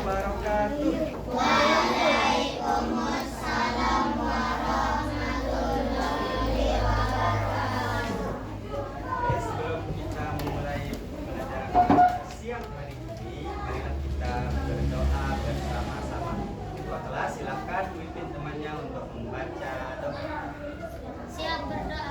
wabarakatuh. Waalaikumsalam warahmatullahi wabarakatuh. Oke, sebelum kita memulai pelajaran siang hari ini, marilah kita berdoa bersama-sama. Ketua kelas silakan memimpin temannya untuk membaca doa. Siap berdoa.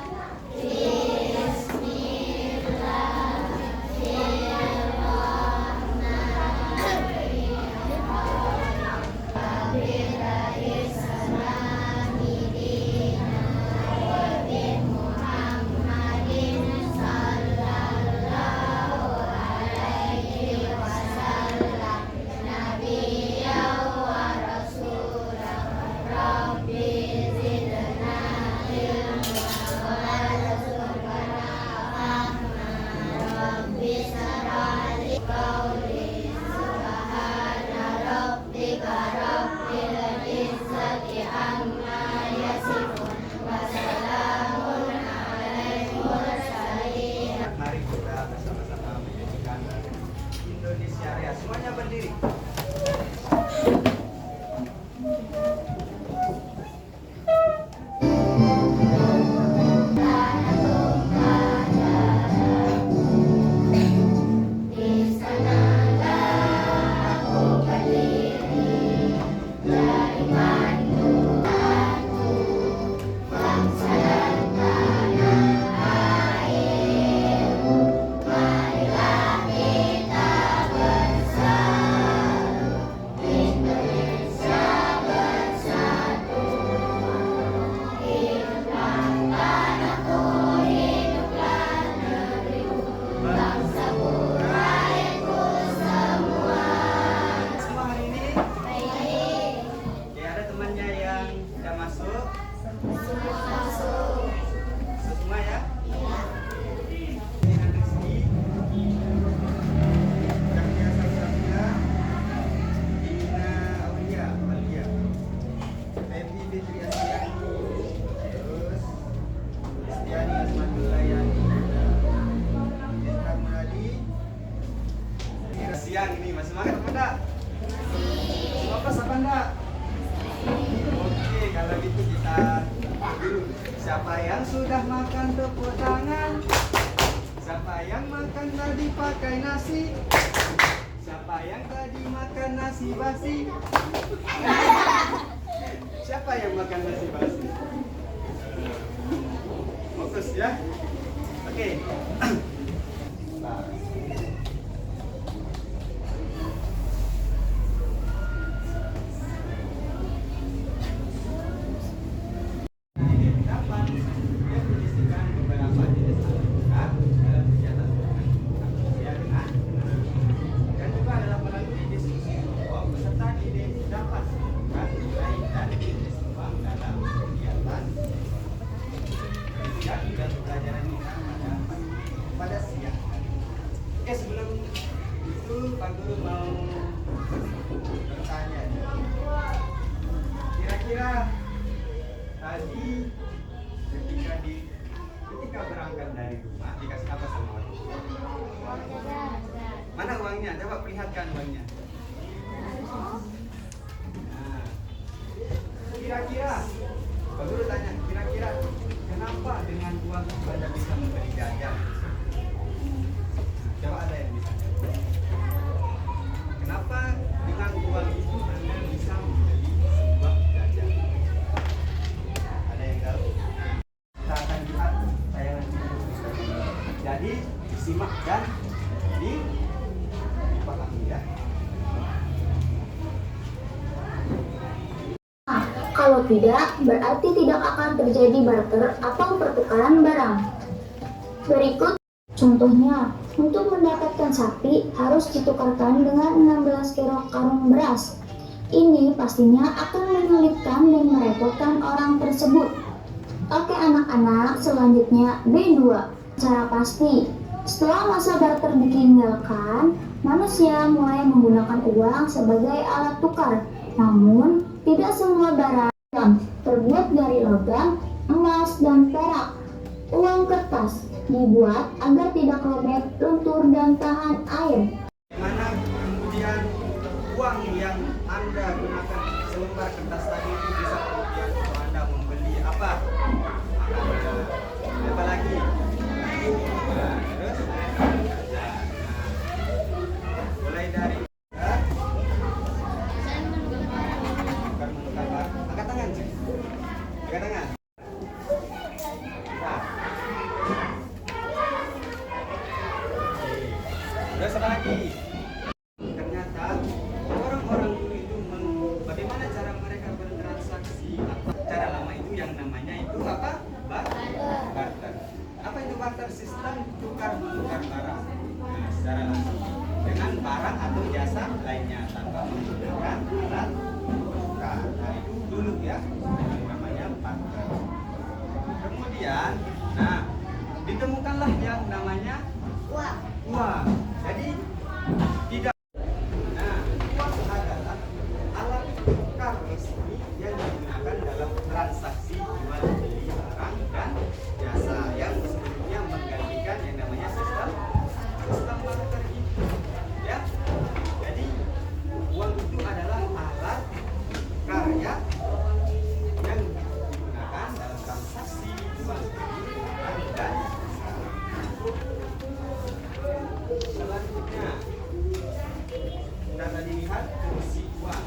Mari kita bersama-sama menyanyikan Indonesia Raya. Semuanya berdiri. Semua hari ini? Oke, ada temannya yang sudah masuk? Semua ya? Ini anak Rizky. Cahya Salsabila. Dina Aulia. Febi Fitri Asyani. Terus Kristiani Asmatullah Yani. Indra Muradi. Ini siang ini, masih semangat apa enggak? Semua pas apa enggak? Oke, kalau gitu kita dulu. Siapa yang sudah makan tepuk tangan? Siapa yang makan tadi pakai nasi? Siapa yang tadi makan nasi basi? Siapa yang makan nasi basi? Fokus ya. Oke. Dapat mendefinisikan beberapa jenis alat dalam kegiatan manusia dengan dan juga dalam melalui diskusi kelompok peserta didik dapat menemukan nilai dan jenis ruang dalam kegiatan dan pelajaran kita pada siang hari. Oke, sebelum itu Pak Guru mau bertanya nih. Kira-kira tadi ketika berangkat dari rumah dikasih apa sama orang tua? Mana uangnya? Coba perlihatkan uangnya. Nah, kira-kira, Pak Guru tanya, kira-kira kenapa dengan uang itu Anda bisa membeli jajan? Coba ada yang bisa jawab. Kenapa dengan uang itu Anda bisa membeli sebuah jajan? Ada yang tahu? Kita akan lihat tayangan ini. Jadi disimak dan dipahami ya. Kalau tidak, berarti tidak akan terjadi barter atau pertukaran barang. Berikut contohnya, untuk mendapatkan sapi harus ditukarkan dengan 16 kilo karung beras. Ini pastinya akan menyulitkan dan merepotkan orang tersebut. Oke anak-anak, selanjutnya B2. Cara pasti, setelah masa barter ditinggalkan, manusia mulai menggunakan uang sebagai alat tukar. Namun, tidak semua barang terbuat dari logam, emas, dan perak. Uang kertas dibuat agar tidak robek, luntur, dan tahan air. Mana kemudian uang yang Anda gunakan selembar kertas tadi itu bisa kemudian untuk Anda membeli apa? Makanan. Apa lagi? Nah, terus mulai dari Saya menukar barang. menukar barang. Angkat tangan, cik. Angkat tangan. Nah. Terus apa lagi? Ternyata orang-orang dulu itu bagaimana cara mereka bertransaksi? Cara lama itu yang namanya itu apa? Barter. Apa itu barter? Sistem tukar menukar barang. Nah, secara langsung dengan barang atau jasa lainnya tanpa menggunakan alat tukar. Nah, itu dulu ya yang namanya barter. Kemudian, nah ditemukanlah yang namanya uang. Jadi tidak. Nah, uang adalah alat tukar resmi yang digunakan dalam transaksi jual beli barang dan jasa yang sebelumnya menggantikan yang namanya sistem barter itu. Ya. Jadi uang itu adalah alat karya yang digunakan dalam transaksi jual beli barang dan jasa. Selanjutnya kita tadi lihat fungsi uang.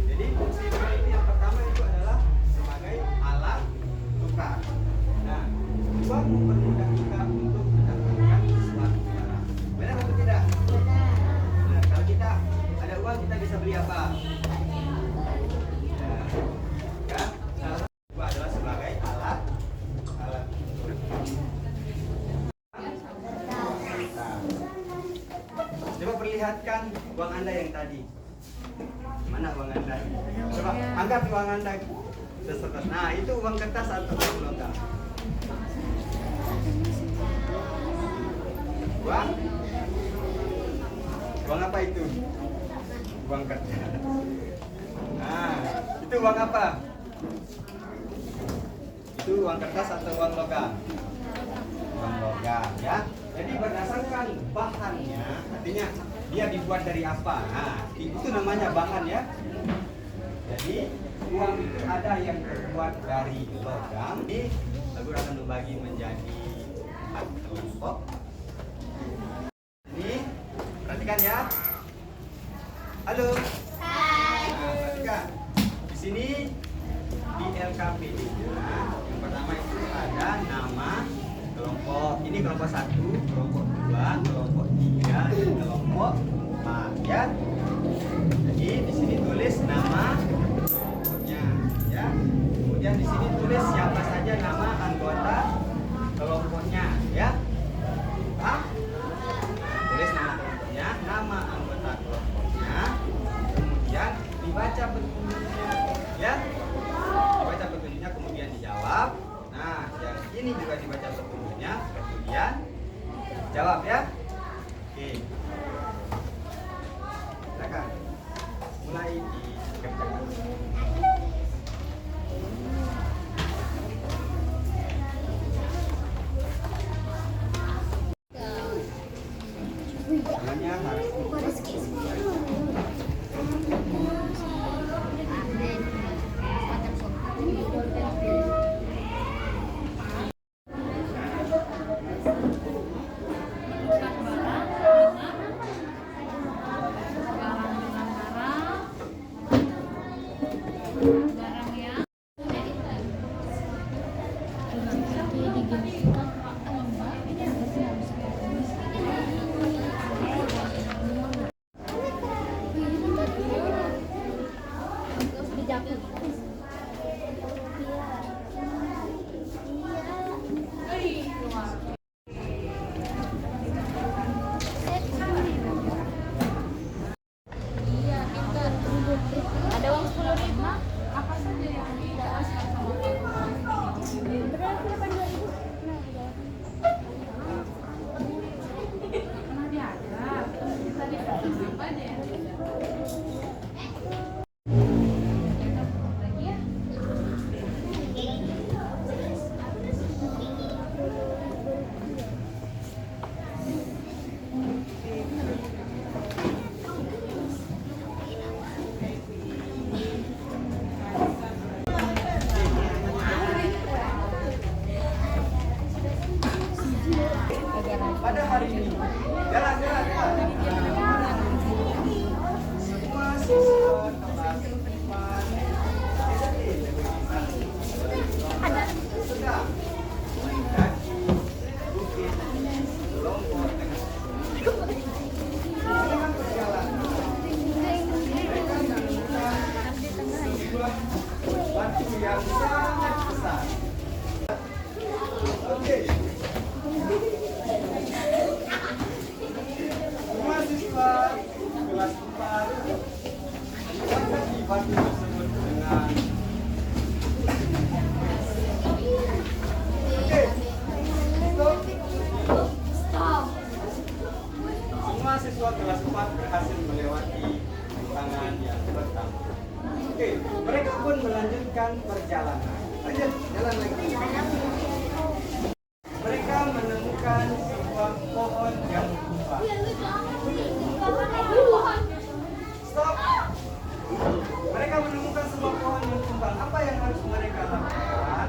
Jadi fungsi uang itu yang pertama itu adalah sebagai alat tukar. Nah, uang mempermudah kita untuk mendapatkan suatu barang. Benar atau tidak? Nah, kalau kita ada uang kita bisa beli apa? Ya, salah satu uang adalah sebagai alat tukar. Coba perlihatkan uang Anda yang tadi. Mana uang Anda? Coba angkat uang Anda. Nah, itu uang kertas atau uang logam? Uang? Uang apa itu? Uang kertas. Nah, itu uang apa? Itu uang kertas atau uang logam? Uang logam, ya. Jadi berdasarkan bahannya, artinya dia dibuat dari apa? Nah, itu namanya bahan ya. Jadi uang itu ada yang terbuat dari logam. Ini Lagu akan membagi menjadi 4 kelompok. Ini perhatikan ya. Halo. Hai. Nah, perhatikan. Di sini di LKPD. Yang pertama itu ada nama kelompok. Ini kelompok 1, kelompok 2, kelompok 3, dan kelompok 4 ya. Jadi di sini tulis nama kelompoknya ya. Kemudian di sini tulis siapa saja nama anggota kelompoknya ya. Nah, tulis nama kelompoknya, nama anggota kelompoknya. Kemudian dibaca petunjuknya ya. Dibaca petunjuknya kemudian dijawab. Nah, yang ini juga dibaca petunjuknya, kemudian jawab ya. Oke. Silakan. Mulai dikerjakan. Tangannya harus Ada uang 10.000. Apa harus melangkati batu tersebut dengan Stop. semua siswa kelas 4 berhasil melewati rintangan yang pertama. Oke, mereka pun melanjutkan perjalanan. Lanjut, jalan lagi. Mereka menemukan sebuah pohon yang tumbang. Stop. Mereka menemukan sebuah pohon yang tumbang. Apa yang harus mereka lakukan?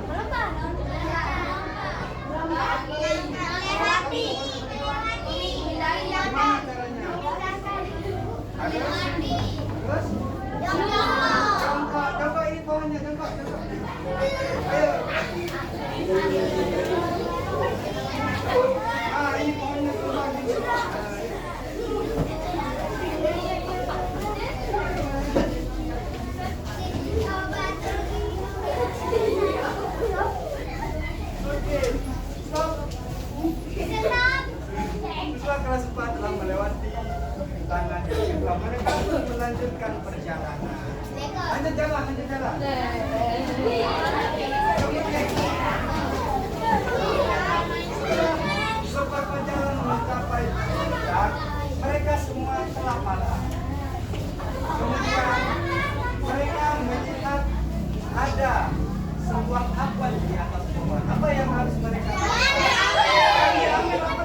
Gimana caranya? Terus? Contoh ini pohonnya, contoh. Ayo. Ini pohonnya tumbang. Oke, stop. Siswa kelas 4 telah melewati rintangan yang kedua. Mereka pun melanjutkan perjalanan. Lanjut jalan. Setelah perjalanan mencapai puncak, mereka semua telah malam. Kemudian mereka melihat ada sebuah awan di atas pohon. Apa yang harus mereka lakukan? Ambil apa?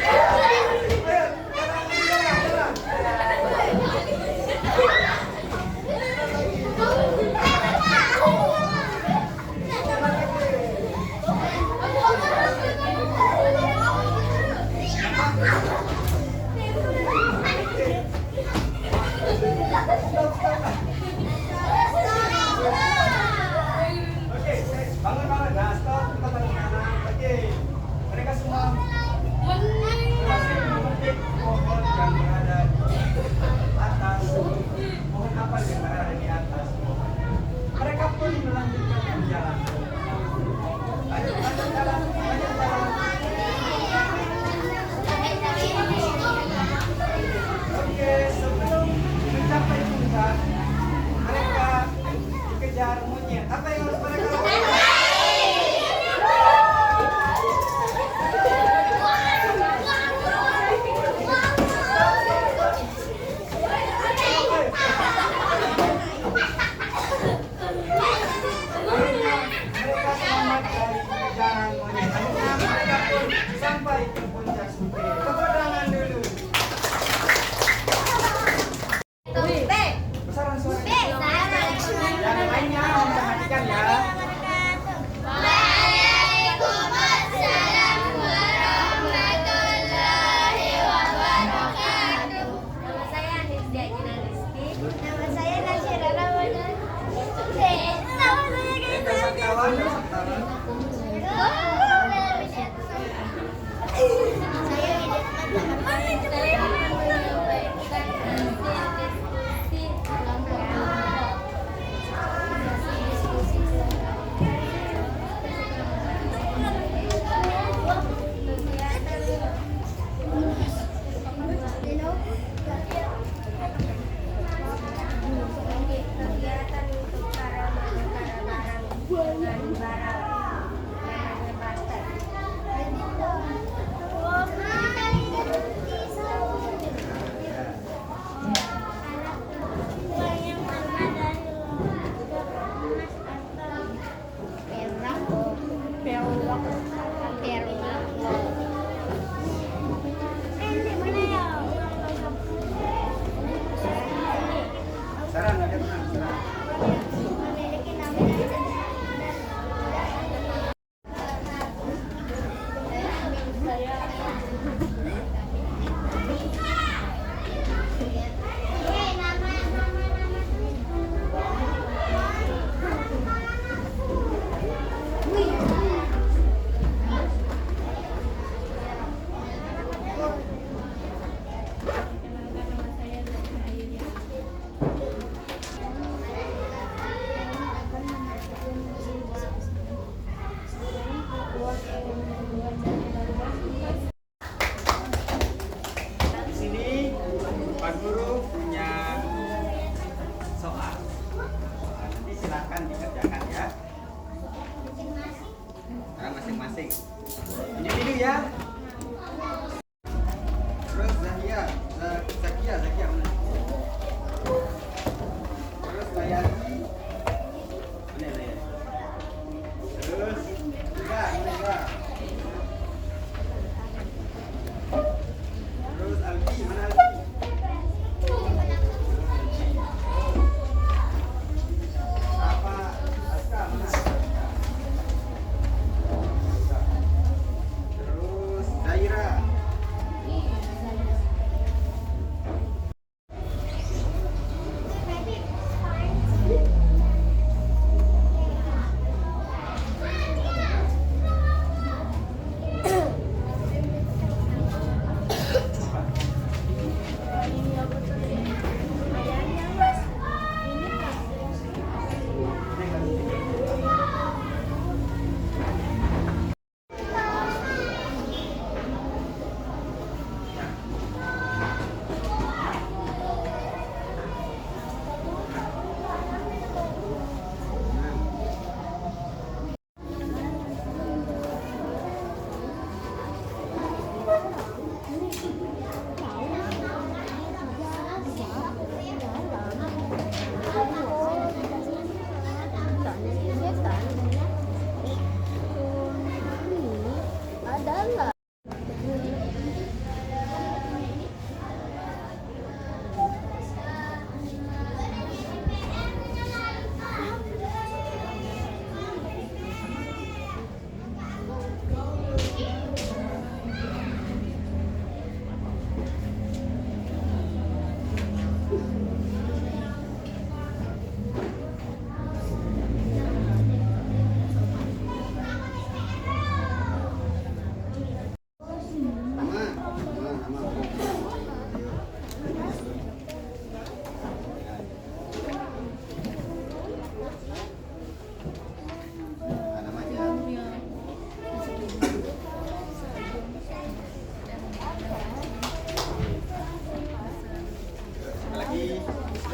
Ayo, jalan.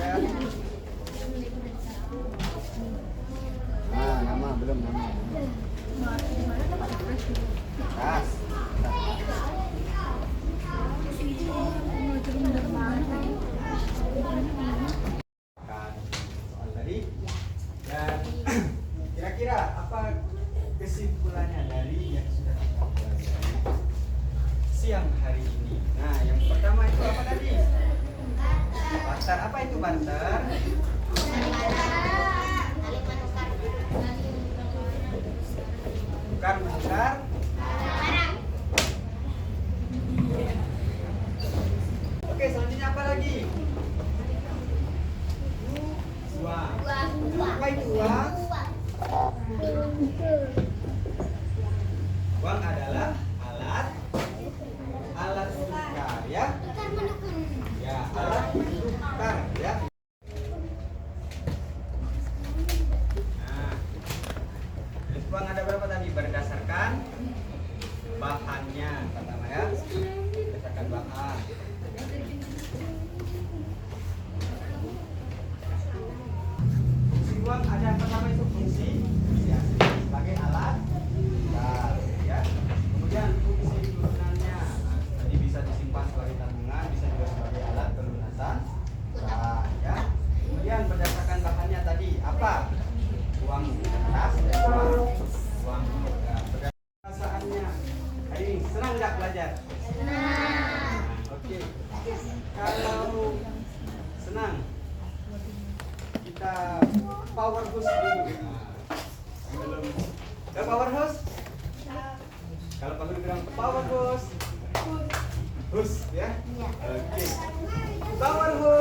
Kemudian nama belum nama. Tas. Kan soal tadi dan kira-kira apa kesimpulannya dari yang sudah kita pelajari siang hari ini? Nah, yang pertama itu apa tadi? Barter. Apa itu barter? Bukan menukar. Oke, selanjutnya apa lagi? Uang. Apa itu uang? Uang adalah alat tukar ya. Ya, alat tukar ya. Nah, terus uang ada berapa tadi? Berdasarkan bahannya pertama ya. Berdasarkan bahan. Fungsi uang ada pertama itu fungsi ya, sebagai alat tukar ya. Kemudian fungsi turunannya tadi bisa disimpan sebagai tabungan, bisa juga sebagai alat pelunasan utang ya. Kemudian berdasarkan bahannya tadi apa? Uang kertas dan uang logam. Perasaannya hari ini senang nggak belajar? Senang. Oke. Kalau senang kita power boost dulu. Belum. Udah power boost? Kalau Pak Guru bilang power boost. Boost ya? Oke. Power boost.